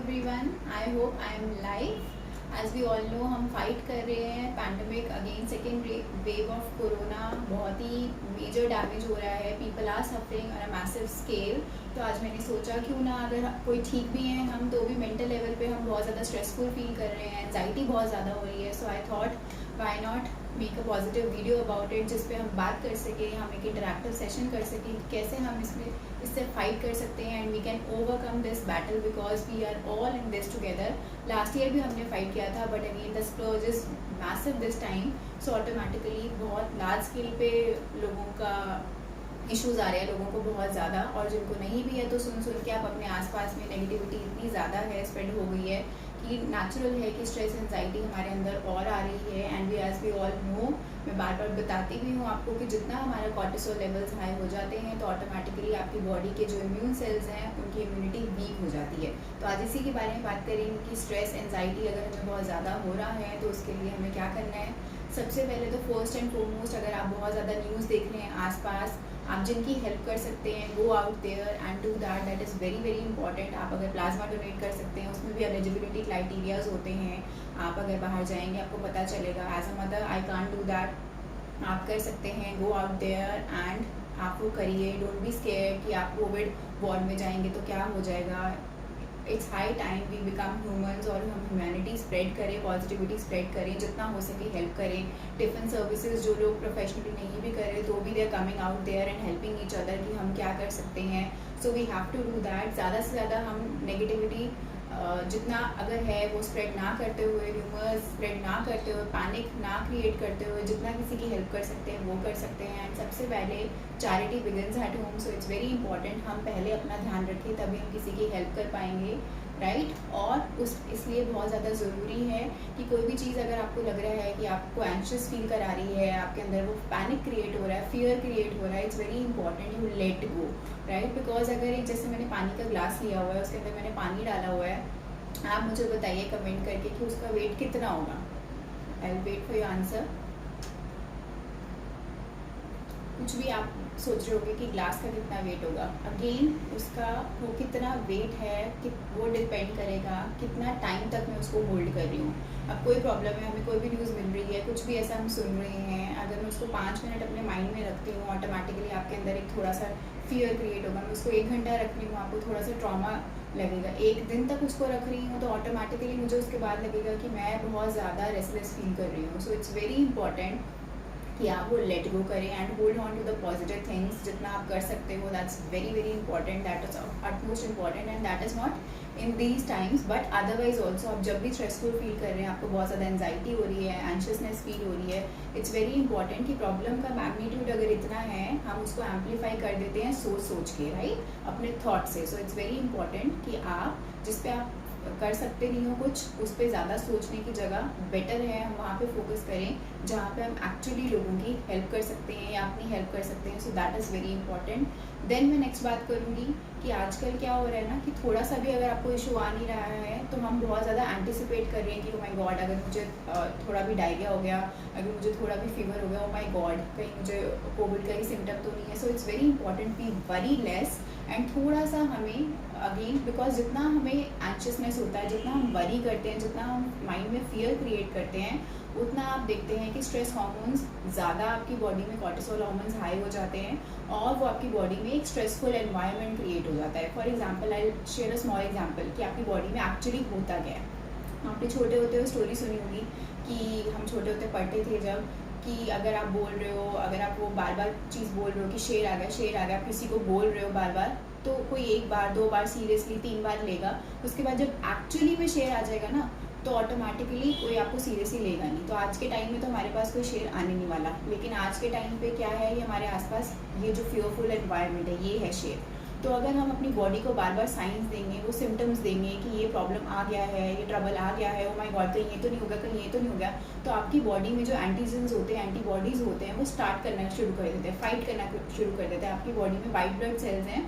everyone. I hope I am live. As we all know, हम fight कर रहे हैं pandemic again second wave of corona. बहुत ही मेजर डैमेज हो रहा है. People are suffering on a massive scale. तो आज मैंने सोचा क्यों ना, अगर कोई ठीक भी हैं हम तो भी मेंटल लेवल पे हम बहुत ज़्यादा स्ट्रेसफुल फील कर रहे हैं, एंजाइटी बहुत ज़्यादा हो रही है. So I thought why not make a positive video about it, जिस पे हम बात कर सकें, हम एक इंटरैक्टिव सेशन कर सकें कि कैसे हम इससे फाइट कर सकते हैं and we can overcome this battle because we are all in this together. Last year भी हमने फाइट किया था but again the splurge is massive this time. So automatically बहुत लार्ज स्केल पे लोगों का इश्यूज़ आ रहे हैं, लोगों को बहुत ज़्यादा. और जिनको नहीं भी है तो सुन के आप अपने आसपास में नेगेटिविटी इतनी ज़्यादा है, स्प्रेड हो गई है कि नेचुरल है कि स्ट्रेस एंजाइटी हमारे अंदर और आ रही है. And we as we all know, मैं बार बार बताती भी हूँ आपको कि जितना हमारा कॉर्टिसोल लेवल्स हाई हो जाते हैं तो ऑटोमेटिकली आपकी बॉडी के जो इम्यून सेल्स हैं उनकी इम्यूनिटी वीक हो जाती है. तो आज इसी के बारे में बात करेंगे कि स्ट्रेस एंजाइटी अगर हमें बहुत ज़्यादा हो रहा है तो उसके लिए हमें क्या करना है. सबसे पहले तो फर्स्ट एंड फोरमोस्ट, अगर आप बहुत ज़्यादा न्यूज़ देख रहे हैं आसपास, आप जिनकी हेल्प कर सकते हैं, go out there and do that. That is very very important. आप अगर प्लाज्मा डोनेट कर सकते हैं, उसमें भी एलिजिबिलिटी क्राइटेरियाज होते हैं. आप अगर बाहर जाएंगे आपको पता चलेगा. As a mother I can't do that. आप कर सकते हैं, गो आउट देयर एंड आप वो करिए. डोंट बी स्केयर कि आप कोविड वार्ड में जाएंगे तो क्या हो जाएगा. It's high time we become humans और हम ह्यूमैनिटी स्प्रेड करें, पॉजिटिविटी स्प्रेड करें, जितना हो सके हेल्प करें. टिफ़िन सर्विसेज जो लोग प्रोफेशनली नहीं भी कर रहे तो भी they are coming out there and helping each other कि हम क्या कर सकते हैं. So we have to do that. ज़्यादा से ज़्यादा हम नेगेटिविटी जितना अगर है वो स्प्रेड ना करते हुए, र्यूमर्स स्प्रेड ना करते हुए, पैनिक ना क्रिएट करते हुए, जितना किसी की हेल्प कर सकते हैं वो कर सकते हैं. एंड सबसे पहले charity begins at home. So it's very important हम पहले अपना ध्यान रखें तभी हम किसी की हेल्प कर पाएंगे, राइट. और इसलिए बहुत ज़्यादा ज़रूरी है कि कोई भी चीज़ अगर आपको लग रहा है कि आपको एंशियस फील करा रही है, आपके अंदर वो पैनिक क्रिएट हो रहा है, फियर क्रिएट हो रहा है, it's very important you let go, right. Because अगर एक जैसे मैंने पानी का ग्लास लिया हुआ है, उसके अंदर मैंने पानी डाला हुआ है, आप मुझे बताइए कमेंट करके कि उसका वेट कितना होगा. I will wait for your answer. कुछ भी आप सोच रहे होगे कि ग्लास का कितना वेट होगा. अगेन उसका वो कितना वेट है कि वो डिपेंड करेगा कितना टाइम तक मैं उसको होल्ड कर रही हूँ. अब कोई प्रॉब्लम है, हमें कोई भी न्यूज़ मिल रही है, कुछ भी ऐसा हम सुन रहे हैं, अगर मैं उसको 5 मिनट अपने माइंड में रखती हूँ ऑटोमेटिकली आपके अंदर एक थोड़ा सा फियर क्रिएट होगा. मैं उसको 1 घंटा रख रही हूँ, आपको थोड़ा सा ट्रॉमा लगेगा. 1 दिन तक उसको रख रही हूँ तो ऑटोमेटिकली मुझे उसके बाद लगेगा कि मैं बहुत ज़्यादा रेस्टलेस फील कर रही हूँ. सो इट्स वेरी इंपॉर्टेंट कि आप वो लेट गो करें and hold on to the positive things. जितना आप कर सकते हो that's very very important. That is utmost important and that is not in these times but otherwise also. आप जब भी स्ट्रेसफुल फील कर रहे हैं, आपको बहुत ज़्यादा एंजाइटी हो रही है, एंशियसनेस फील हो रही है, इट्स वेरी इंपॉर्टेंट कि प्रॉब्लम का मैग्नीट्यूड अगर इतना है हम उसको एम्पलीफाई कर देते हैं सोच के, राइट, अपने थॉट से. सो इट्स वेरी इंपॉर्टेंट कि आप जिस पे आप कर सकते नहीं हो कुछ, उस पर ज़्यादा सोचने की जगह बेटर है हम वहाँ पे फोकस करें जहाँ पे हम एक्चुअली लोगों की हेल्प कर सकते हैं या अपनी हेल्प कर सकते हैं. So that is very important. Then मैं नेक्स्ट बात करूँगी कि आजकल क्या हो रहा है ना कि थोड़ा सा भी अगर आपको इशू आ नहीं रहा है तो हम बहुत ज़्यादा एंटिसिपेट कर रहे हैं कि ओ माय गॉड अगर मुझे थोड़ा भी डायरिया हो गया, अगर मुझे थोड़ा भी फीवर हो गया, ओ माय गॉड कहीं मुझे कोविड का ही सिम्टम तो नहीं है. सो it's very important be very less and थोड़ा सा हमें अगेन बिकॉज जितना हमें एंशियसनेस होता है, जितना हम वरी करते हैं, जितना हम माइंड में फियर क्रिएट करते हैं, उतना आप देखते हैं कि स्ट्रेस हार्मोन्स ज़्यादा आपकी बॉडी में, कॉर्टिसोल हार्मोन्स हाई हो जाते हैं और वो आपकी बॉडी में एक स्ट्रेसफुल एनवायरनमेंट क्रिएट हो जाता है. For example I share a small example कि आपकी बॉडी में एक्चुअली होता क्या है. आपने छोटे होते हुए स्टोरी सुनी होगी कि हम छोटे होते पढ़ते थे जब कि अगर आप बोल रहे हो, अगर आप वो बार बार चीज़ बोल रहे हो कि शेर आ गया, शेर आ गया, आप किसी को बोल रहे हो बार बार तो कोई 1 बार 2 बार सीरियसली 3 बार लेगा. उसके बाद जब एक्चुअली में शेर आ जाएगा ना तो ऑटोमेटिकली कोई आपको सीरियसली लेगा नहीं. तो आज के टाइम में तो हमारे पास कोई शेर आने नहीं वाला, लेकिन आज के टाइम पे क्या है, ये हमारे आसपास ये जो फियरफुल एनवायरनमेंट है ये है शेर. तो अगर हम अपनी बॉडी को बार बार साइंस देंगे, वो सिम्टम्स देंगे कि ये प्रॉब्लम आ गया है, ये ट्रबल आ गया है, ओ माय गॉड कहीं ये तो नहीं होगा, कहीं ये तो नहीं होगा, तो आपकी बॉडी में जो एंटीजन्स होते हैं, एंटीबॉडीज़ होते हैं, वो स्टार्ट करना शुरू कर देते हैं, फाइट करना शुरू कर देते हैं. आपकी बॉडी में वाइट ब्लड सेल्स हैं,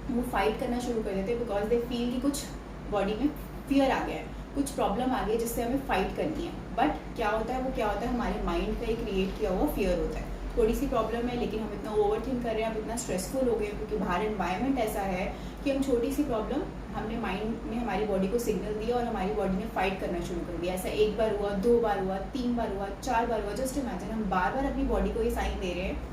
वो फाइट करना शुरू कर देते हैं बिकॉज दे फील कि कुछ बॉडी में फियर आ गया है, कुछ प्रॉब्लम आ गई जिससे हमें फाइट करनी है. बट क्या होता है, वो क्या होता है, हमारे माइंड का ही क्रिएट किया हुआ फियर होता है. थोड़ी सी प्रॉब्लम है लेकिन हम इतना ओवर थिंक कर रहे हैं, हम इतना स्ट्रेसफुल हो गए क्योंकि बाहर एनवायरनमेंट ऐसा है कि हम छोटी सी प्रॉब्लम हमने माइंड में हमारी बॉडी को सिग्नल दिया और हमारी बॉडी ने फाइट करना शुरू कर दिया। ऐसा एक बार हुआ, 2 बार हुआ, 3 बार हुआ, 4 बार हुआ। जस्ट इमेजिन हम बार बार अपनी बॉडी को ये साइन दे रहे हैं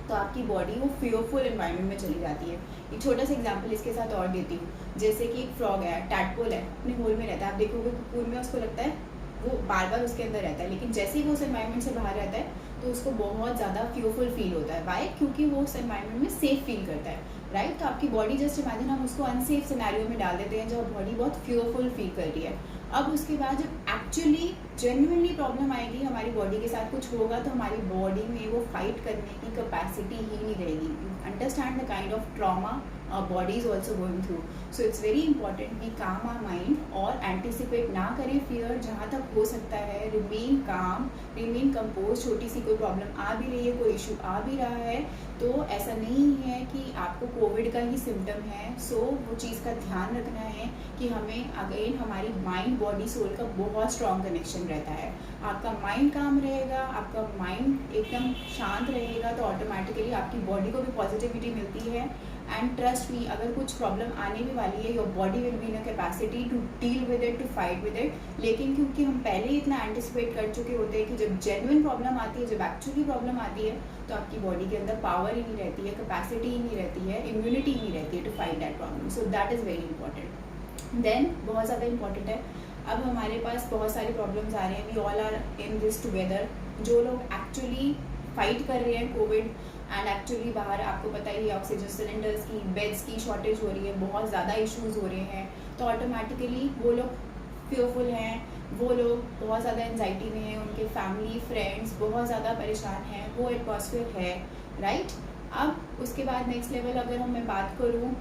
तो आपकी बॉडी वो फियरफुल एनवायरनमेंट में चली जाती है। एक छोटा सा एग्जांपल इसके साथ और देती हूँ। जैसे कि एक फ्रॉग है, टैडपोल है, अपने होल में रहता है। आप देखोगे कोकून में उसको लगता है वो बार बार उसके अंदर रहता है, लेकिन जैसे ही वो उस एनवायरनमेंट से बाहर रहता है तो उसको बहुत ज़्यादा फियरफुल फील होता है। वाई? क्योंकि वो उस एनवायरनमेंट में सेफ फील करता है, राइट? तो आपकी बॉडी, जस्ट इमेजिन हम उसको अनसेफ सिनेरियो में डाल देते हैं जब बॉडी बहुत फियरफुल फील कर रही है। अब उसके बाद जब एक्चुअली जेन्युइनली प्रॉब्लम आएगी, हमारी बॉडी के साथ कुछ होगा, तो हमारी बॉडी में वो फाइट करने की कैपेसिटी ही नहीं रहेगी। Understand the kind of trauma our body is also going through. So it's very important we calm our mind और anticipate ना करें fear। जहाँ तक हो सकता है remain calm, remain composed। छोटी सी कोई प्रॉब्लम आ भी रही है, कोई इशू आ भी रहा है, तो ऐसा नहीं है कि आपको कोविड का ही सिम्टम है। सो वो चीज़ का ध्यान रखना है कि हमें अगेन हमारी माइंड बॉडी सोल का बहुत स्ट्रॉन्ग कनेक्शन रहता है। आपका माइंड काम रहेगा, आपका माइंड एकदम शांत रहेगा, तो ऑटोमेटिकली आपकी बॉडी को भी पॉजिटिविटी मिलती है। एंड ट्रस्ट मी, अगर कुछ प्रॉब्लम आने भी वाली है, your body will be in a capacity to deal with it, to fight with it. लेकिन क्योंकि हम पहले ही इतना एंटिसिपेट कर चुके होते हैं कि जब जेन्युइन प्रॉब्लम आती है, जब एक्चुअली प्रॉब्लम आती है, तो आपकी बॉडी के अंदर पावर ही नहीं रहती है, कैपेसिटी ही नहीं रहती है, इम्यूनिटी ही नहीं रहती है to fight that problem. So that is very important. Then बहुत ज़्यादा इंपॉर्टेंट है, अब हमारे पास बहुत सारे प्रॉब्लम्स आ रहे हैं, we all are in this together. जो लोग एक्चुअली फाइट कर रहे हैं कोविड एंड एक्चुअली बाहर आपको पता ही है ऑक्सीजन सिलेंडर्स की, बेड्स की शॉर्टेज हो रही है, बहुत ज़्यादा इश्यूज़ हो रहे हैं, तो ऑटोमेटिकली वो लोग फेयरफुल हैं, वो लोग बहुत ज़्यादा एंजाइटी में हैं, उनके फैमिली फ्रेंड्स बहुत ज़्यादा परेशान हैं, वो एटमॉस्फेयर है, राइट? अब उसके बाद नेक्स्ट लेवल अगर हम मैं बात करूँ,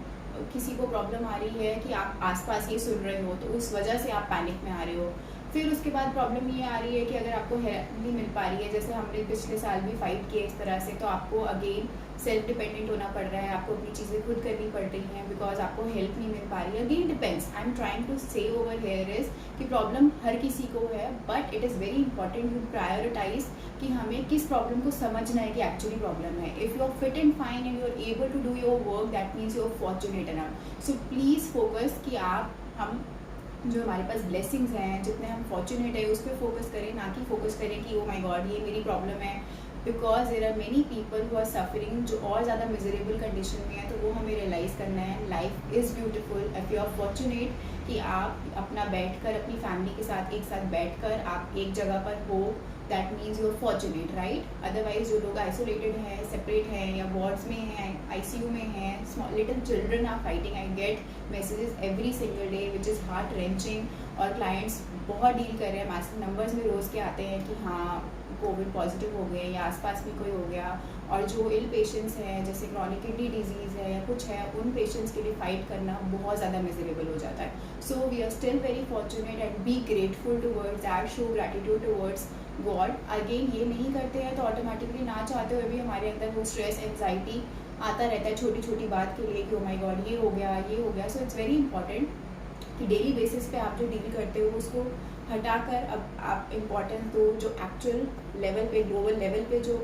किसी को प्रॉब्लम आ रही है कि आप आसपास ये सुन रहे हो तो उस वजह से आप पैनिक में आ रहे हो। फिर उसके बाद प्रॉब्लम ये आ रही है कि अगर आपको हेल्प नहीं मिल पा रही है, जैसे हमने पिछले साल भी फाइट किए इस तरह से, तो आपको अगेन सेल्फ डिपेंडेंट होना पड़ रहा है, आपको अपनी चीज़ें खुद करनी पड़ रही हैं बिकॉज आपको हेल्प नहीं मिल पा रही है। Again depends, I am trying to say over here is कि प्रॉब्लम हर किसी को है, but it is very important to prioritise कि हमें किस प्रॉब्लम को समझना है कि एक्चुअली प्रॉब्लम है। If you are fit and fine and you are able to do your work, that means you are fortunate enough. So please focus कि हम जो हमारे पास ब्लेसिंग्स हैं, जितने हम फॉर्चुनेट है उस पर फोकस करें, ना कि फोकस करें कि ओ माय गॉड ये मेरी प्रॉब्लम है। Because there are many people who are suffering, जो और ज़्यादा मिजरेबल कंडीशन में है, तो वो हमें रियलाइज़ करना है life is beautiful if you are fortunate कि आप अपना बैठकर अपनी फैमिली के साथ एक साथ बैठकर आप एक जगह पर हो, that means you are fortunate, right? Otherwise जो लोग आइसोलेटेड हैं, सेपरेट हैं या वार्ड्स में हैं, ICU में हैं, small little children are fighting. I get messages every single day which is heart wrenching और क्लाइंट्स बहुत डील कर रहे हैं, मैसेज नंबर्स में रोज़ के आते हैं कि हाँ कोविड पॉजिटिव हो गए या आसपास में कोई हो गया। और जो इल पेशेंट्स हैं, जैसे क्रॉनिक किडनी डिजीज़ है या कुछ है, उन पेशेंट्स के लिए फाइट करना बहुत ज़्यादा मिजरेबल हो जाता है। So we are still very fortunate and be grateful towards that, show gratitude towards God. Again ये नहीं करते हैं तो ऑटोमेटिकली ना चाहते हुए भी हमारे अंदर वो स्ट्रेस एंजाइटी आता रहता है छोटी छोटी बात के लिए कि ओ माय गॉड ये हो गया, ये हो गया। सो इट्स वेरी इंपॉर्टेंट कि डेली बेसिस पे आप जो डील करते हो उसको हटाकर अब आप इम्पोर्टेंस दो जो एक्चुअल लेवल पे, ग्लोबल लेवल पे जो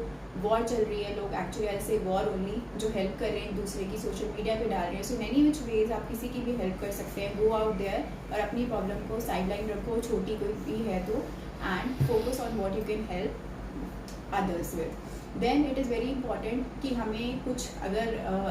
वॉर चल रही है, लोग एक्चुअली ऐसे वॉर ओनली जो हेल्प कर रहे हैं दूसरे की, सोशल मीडिया पे डाल रहे हैं। सो मेनी विच वेज आप किसी की भी हेल्प कर सकते हैं। गो आउट देयर और अपनी प्रॉब्लम को साइडलाइन रखो, छोटी कोई भी है तो, and focus on what you can help others with. Then it is very important कि हमें कुछ अगर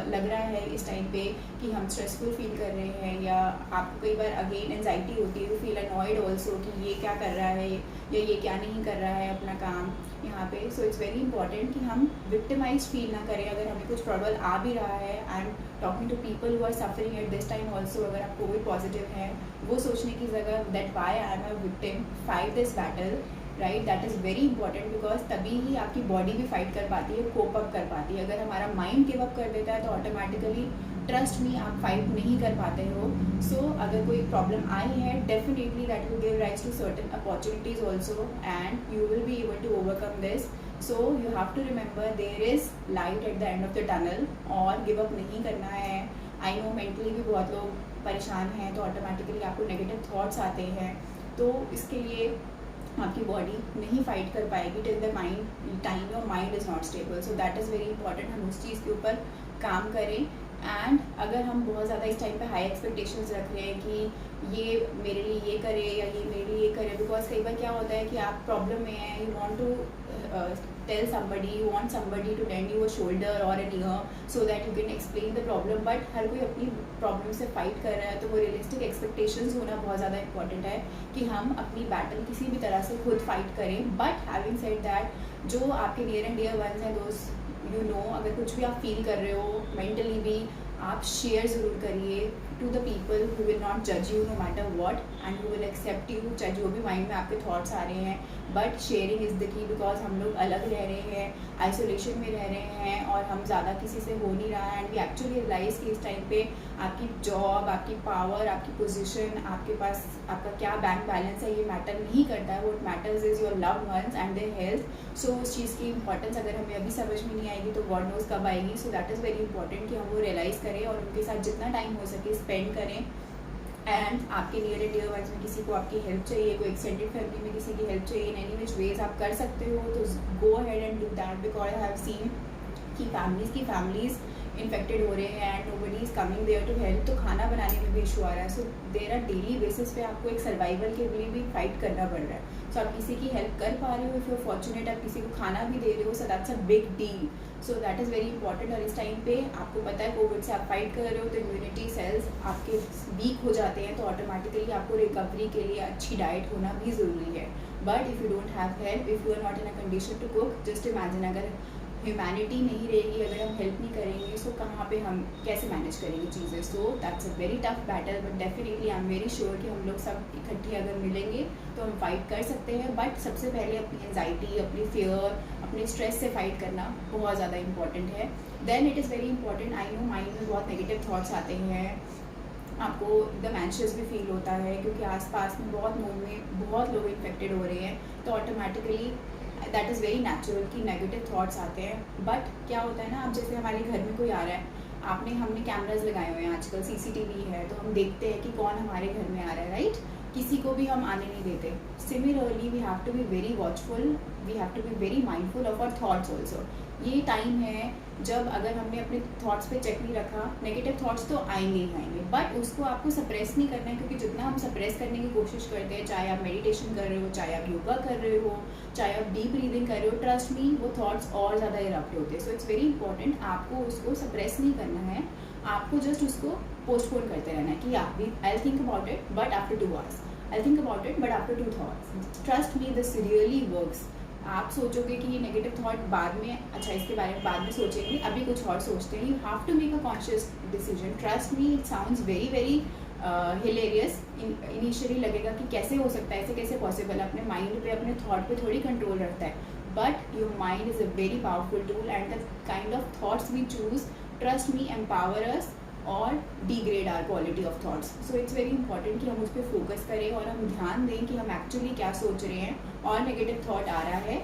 लग रहा है इस टाइम पे कि हम स्ट्रेसफुल फील कर रहे हैं या आपको कई बार अगेन एंजाइटी होती है, यू फील अनॉयड ऑल्सो कि ये क्या कर रहा है या ये क्या नहीं कर रहा है अपना काम यहाँ पे। सो इट्स वेरी इंपॉर्टेंट कि हम विक्टिमाइज फील ना करें अगर हमें कुछ प्रॉब्लम आ भी रहा है। And talking to people who are suffering at this time also, अगर आप कोविड पॉजिटिव हैं, वो सोचने की जगह that why I am a victim, fight this battle, right? That is very important because तभी ही आपकी बॉडी भी फाइट कर पाती है, कोप अप कर पाती है। अगर हमारा माइंड गिव अप कर देता है तो ऑटोमेटिकली ट्रस्ट मी आप फाइट नहीं कर पाते हो। सो अगर कोई प्रॉब्लम आई है, definitely that will give rise to certain opportunities also and you will be able to overcome this. So you have to remember there is light at the end of the tunnel और give up नहीं करना है। I know mentally भी बहुत लोग परेशान हैं तो ऑटोमेटिकली आपको नेगेटिव थॉट्स आते हैं, तो इसके लिए आपकी बॉडी नहीं फाइट कर पाएगी till the mind time your mind is not stable. So that is very important, हम उस चीज़ के ऊपर काम करें। एंड अगर हम बहुत ज़्यादा इस टाइम पे हाई एक्सपेक्टेशंस रख रहे हैं कि ये मेरे लिए ये करे या ये मेरे लिए ये करे, बिकॉज कई बार क्या होता है कि आप प्रॉब्लम में हैं, you want to tell somebody, you want somebody to lend you a shoulder or an ear so that you can explain the problem, but हर कोई अपनी प्रॉब्लम से फाइट कर रहा है। तो वो रियलिस्टिक एक्सपेक्टेशंस होना बहुत ज़्यादा इंपॉर्टेंट है कि हम अपनी बैटल किसी भी तरह से खुद फाइट करें। बट हैविंग सेड दैट, जो आपके नियर एंड डियर वंस हैं, दोस्त यू नो, अगर कुछ भी आप फील कर रहे हो मेंटली भी, आप शेयर ज़रूर करिए to the people who will not जज you no matter what and who will accept you, चाहे जो भी माइंड में आपके थॉट्स आ रहे हैं। But sharing is the key, because हम लोग अलग रह रहे हैं, आइसोलेशन में रह रहे हैं और हम ज़्यादा किसी से हो नहीं रहा है। एंड वी एक्चुअली रियलाइज़ कि इस टाइम पे आपकी जॉब, आपकी पावर, आपकी पोजीशन, आपके पास आपका क्या बैंक बैलेंस है, ये मैटर नहीं करता है। What matters is your loved ones and their health. So उस चीज़ की इंपॉर्टेंस अगर हमें अभी समझ में नहीं आएगी तो गॉड नोज़ कब आएगी। सो दैट इज़ वेरी इंपॉर्टेंट कि हम वो रियलाइज़ करें और उनके साथ जितना टाइम हो सके स्पेंड करें। एंड आपके नियर एंड डियर वंस में किसी को आपकी हेल्प चाहिए, कोई एक्सटेंडेड फैमिली में किसी की हेल्प चाहिए, इन एनी विच वेज आप कर सकते हो तो go ahead and do that, because I have seen कि फैमिलीज़ इन्फेक्टेड हो रहे हैं and nobody is coming there to help. तो खाना बनाने में भी इशू आ रहा है। So there are daily basis पे आपको एक सर्वाइवल के लिए भी फाइट करना पड़ रहा है। सो आप किसी की हेल्प कर पा रहे हो, इफ़ यू फॉर्चुनेट, आप किसी को खाना भी दे रहे हो, so that's a big deal. So that is very important. और इस टाइम पे आपको पता है कोविड से आप फाइट कर रहे हो तो इम्यूनिटी सेल्स आपके वीक हो जाते हैं, तो ऑटोमेटिकली आपको रिकवरी के लिए अच्छी डाइट होना भी ज़रूरी है। But if you don't have help, if you are not in a condition to cook, just imagine अगर ह्यूमैनिटी नहीं रहेगी, अगर हम हेल्प नहीं करेंगे, सो कहाँ पे हम कैसे मैनेज करेंगे चीज़ें। So that's a very tough battle, but definitely I am very sure कि हम लोग सब इकट्ठे अगर मिलेंगे तो हम फाइट कर सकते हैं। बट सबसे पहले अपनी एंजाइटी, अपनी फियर, अपने स्ट्रेस से फाइट करना बहुत ज़्यादा इंपॉर्टेंट है। Then it is very important, I know mind में बहुत नेगेटिव थाट्स आते हैं, आपको एकदम एंशियस भी फील होता है क्योंकि आसपास में बहुत लोग इन्फेक्टेड हो रहे हैं, तो automatically that is very natural कि नेगेटिव थॉट्स आते हैं। बट क्या होता है ना, अब जैसे हमारे घर में कोई आ रहा है, हमने कैमराज लगाए हुए हैं, आजकल सीसीटीवी है, तो हम देखते हैं कि कौन हमारे घर में आ रहा है, राइट? किसी को भी हम आने नहीं देते। Similarly we have to be very watchful, we have to be very mindful of our thoughts also. ये टाइम है जब अगर हमने अपने थॉट्स पे चेक नहीं रखा, नेगेटिव थॉट्स तो आएंगे ही आएंगे, बट उसको आपको सप्रेस नहीं करना है, क्योंकि जितना हम सप्रेस करने की कोशिश करते हैं, चाहे आप मेडिटेशन कर रहे हो, चाहे आप योगा कर रहे हो, चाहे आप डीप ब्रीदिंग कर रहे हो, ट्रस्ट मी वो थॉट्स और ज़्यादा इरप्ट होते हैं। सो इट्स वेरी इंपॉर्टेंट, आपको उसको सप्रेस नहीं करना है, आपको जस्ट उसको पोस्टपोन करते रहना है कि I think about it but after 2 hours, I think about it but after 2 thoughts, trust me this really works. आप सोचोगे कि ये नेगेटिव थॉट बाद में, अच्छा इसके बारे में बाद में सोचेंगे, अभी कुछ और सोचते हैं, you have to make a conscious decision. Trust me, it sounds very very hilarious, initially लगेगा कि कैसे हो सकता है, ऐसे कैसे पॉसिबल है, अपने माइंड पे, अपने थॉट पे थोड़ी कंट्रोल रखता है, but your mind is a very powerful tool and the kind of thoughts we choose, trust me, empower us और degrade our quality of thoughts. So it's very important कि हम उस पर फोकस करें और हम ध्यान दें कि हम एक्चुअली क्या सोच रहे हैं, और नेगेटिव थॉट आ रहा है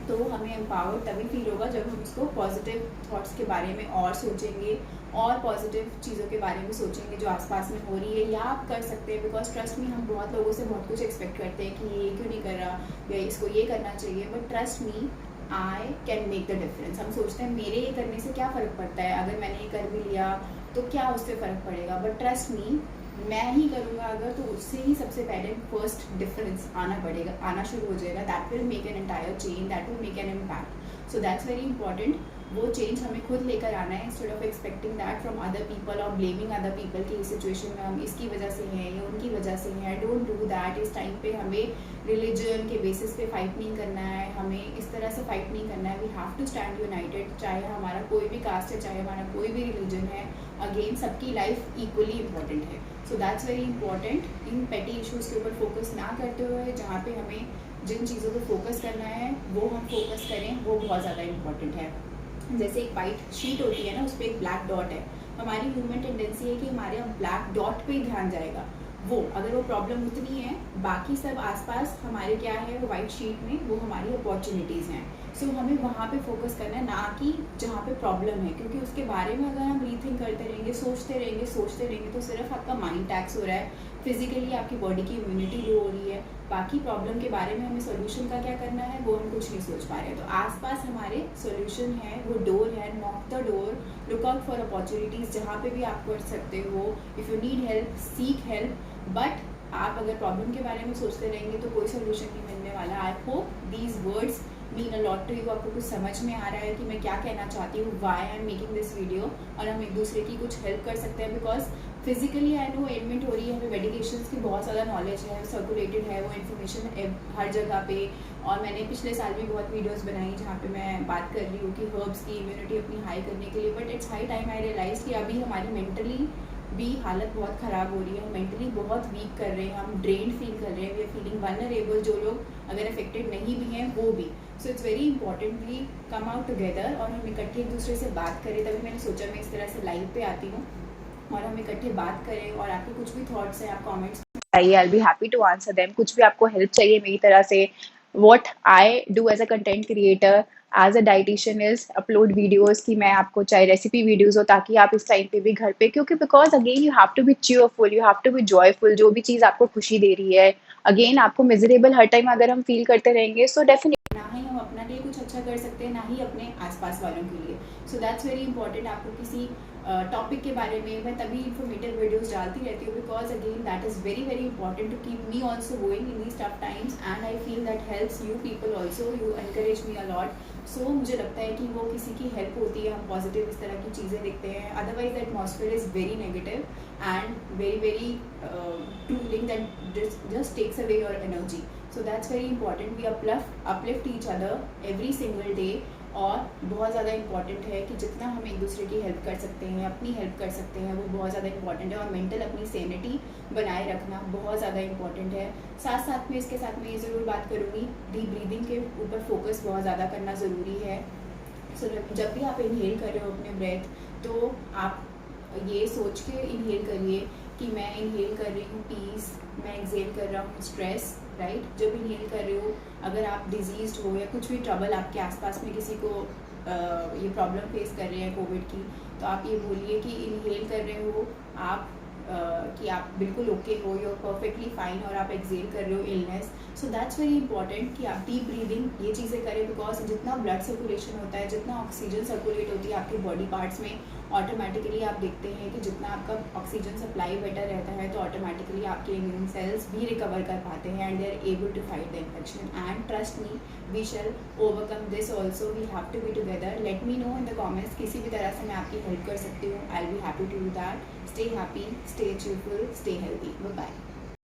तो हमें एम्पावर तभी फील होगा जब हम उसको पॉजिटिव थॉट्स के बारे में और सोचेंगे और पॉजिटिव चीज़ों के बारे में सोचेंगे जो आसपास में हो रही है, या आप कर सकते हैं। बिकॉज ट्रस्ट मी, हम बहुत लोगों से बहुत कुछ एक्सपेक्ट करते हैं कि ये क्यों नहीं कर रहा या इसको ये करना चाहिए, but trust me, I can make the difference. हम सोचते हैं मेरे ये करने से क्या फ़र्क पड़ता है, अगर मैंने ये कर भी लिया तो क्या उससे फ़र्क पड़ेगा, बट ट्रस्ट मी, मैं ही करूँगा अगर तो उससे ही सबसे पहले फर्स्ट डिफरेंस आना शुरू हो जाएगा। That will make an entire change, that will make an impact. So that's very important. वो चेंज हमें खुद लेकर आना है, instead of expecting that from other people और ब्लेमिंग अदर पीपल कि इस सिचुएशन में हम इसकी वजह से हैं या उनकी वजह से हैं। Don't do that. इस टाइम पे हमें रिलीजन के बेसिस पे फाइट नहीं करना है, हमें इस तरह से फाइट नहीं करना है। We have to stand united, चाहे हमारा कोई भी कास्ट है, चाहे हमारा कोई भी रिलीजन है, अगेन सबकी लाइफ इक्वली इंपॉर्टेंट है। So that's very important. इन पेटी इशूज़ के ऊपर फोकस ना करते हुए जहाँ पे हमें जिन चीज़ों पर फोकस करना है वो हम फोकस करें, वो बहुत ज़्यादा इंपॉर्टेंट है। जैसे एक वाइट शीट होती है ना, उस पर एक ब्लैक डॉट है, हमारी ह्यूमन टेंडेंसी है कि हमारे ब्लैक डॉट पे ही ध्यान जाएगा। वो अगर वो प्रॉब्लम उतनी है, बाकी सब आसपास हमारे क्या है, वो वाइट शीट में वो हमारी अपॉर्चुनिटीज़ हैं। सो हमें वहाँ पे फोकस करना है, ना कि जहाँ पे प्रॉब्लम है, क्योंकि उसके बारे में अगर हम रीथिंक करते रहेंगे, सोचते रहेंगे तो सिर्फ आपका माइंड टैक्स हो रहा है, फिजिकली आपकी बॉडी की इम्यूनिटी लो हो रही है, बाकी प्रॉब्लम के बारे में हमें सोल्यूशन का क्या करना है वो हम कुछ नहीं सोच पा रहे हैं। तो आसपास हमारे सोल्यूशन है, वो डोर है, knock the door, look out for opportunities, जहाँ पे भी आप कर सकते हो। If you need help, seek help, but आप अगर प्रॉब्लम के बारे में सोचते रहेंगे तो कोई सोल्यूशन नहीं मिलने वाला। I hope these words mean a lot to you. आपको कुछ समझ में आ रहा है कि मैं क्या कहना चाहती हूँ, why I am making this video, और हम एक दूसरे की कुछ हेल्प कर सकते हैं। Because physically I know admit हो रही है, हमें मेडिकेशंस की बहुत ज़्यादा नॉलेज है, सर्कुलेटेड है वो इन्फॉर्मेशन हर जगह पे। और मैंने पिछले साल भी बहुत वीडियोस बनाई जहाँ पे मैं बात कर रही हूँ कि हर्ब्स की इम्यूनिटी अपनी हाई करने के लिए। But it's high time I realise कि अभी हमारी मेंटली भी हालत बहुत ख़राब हो रही है, हम मेंटली बहुत वीक कर रहे हैं, हम ड्रेन फील कर रहे हैं, वी आर फीलिंग वल्नरेबल, जो लोग अगर अफेक्टेड नहीं भी हैं वो भी। So it's very important we come out together और हम इकट्ठे एक दूसरे से बात करें। तभी मैंने सोचा मैं इस तरह से लाइव पे आती हूँ और हम इकट्ठे बात करें। और आपके कुछ भी थॉट्स हैं आप कमेंट्स चाहिए, I'll be happy to answer them। कुछ भी आपको हेल्प चाहिए मेरी तरह से, what I do as a content creator, as a dietitian is upload videos कि मैं आपको चाहे रेसिपी वीडियोस हो ताकि आप इस टाइम पे भी घर पे, क्योंकि because again you have to be cheerful, you have to be joyful. जो भी चीज़ आपको खुशी दे रही है, अगेन आपको मिजरेबल हर टाइम अगर हम फील करते रहेंगे सो डेफिनेटली ना ही हम अपने लिए कुछ अच्छा कर सकते हैं, ना ही अपने आसपास वालों के लिए। सो दैट्स वेरी इंपॉर्टेंट। आपको किसी टॉपिक के बारे में मैं तभी इन्फॉर्मेटिव वीडियोस डालती रहती हूँ, because again that is very very important to keep me also going in these tough times, and I feel that helps you people also, you encourage me a lot. So मुझे लगता है कि वो किसी की हेल्प होती है, हम पॉजिटिव इस तरह की चीज़ें देखते हैं। Otherwise that atmosphere is very negative and very very trolling that just takes away your energy. So that's very important, we uplift each other every single day. और बहुत ज़्यादा इंपॉर्टेंट है कि जितना हम एक दूसरे की हेल्प कर सकते हैं, अपनी हेल्प कर सकते हैं, वो बहुत ज़्यादा इंपॉर्टेंट है। और मेंटल अपनी सैनिटी बनाए रखना बहुत ज़्यादा इंपॉर्टेंट है। साथ साथ में इसके साथ में ये ज़रूर बात करूँगी, डीप ब्रीदिंग के ऊपर फोकस बहुत ज़्यादा करना ज़रूरी है। सो जब भी आप इनहेल कर रहे हो अपने ब्रेथ, तो आप ये सोच के इनहेल करिए कि मैं इनहेल कर रही हूँ पीस, मैं एक्सेल कर रहा हूँ स्ट्रेस, राइट। जब इनहेल कर रहे हो, अगर आप डिजीज़ हो या कुछ भी ट्रबल आपके आसपास में किसी को ये प्रॉब्लम फेस कर रहे हैं कोविड की, तो आप ये बोलिए कि इनहेल कर रहे हो आप कि आप बिल्कुल ओके हो, यू आर परफेक्टली फाइन, और आप एक्सेल कर रहे हो illness. So that's very important कि आप डीप ब्रीदिंग ये चीज़ें करें, बिकॉज जितना ब्लड सर्कुलेशन होता है, जितना ऑक्सीजन सर्कुलेट होती है आपके बॉडी पार्ट्स में, ऑटोमेटिकली आप देखते हैं कि जितना आपका ऑक्सीजन सप्लाई बेटर रहता है तो ऑटोमेटिकली आपके इम्यून सेल्स भी रिकवर कर पाते हैं and they are able to fight the infection. And trust me, we shall overcome this also, we have to be together. Let me know in the comments, किसी भी तरह से मैं आपकी हेल्प कर सकती हूँ। I will be happy to do that. Stay happy, stay cheerful, stay healthy. Bye bye.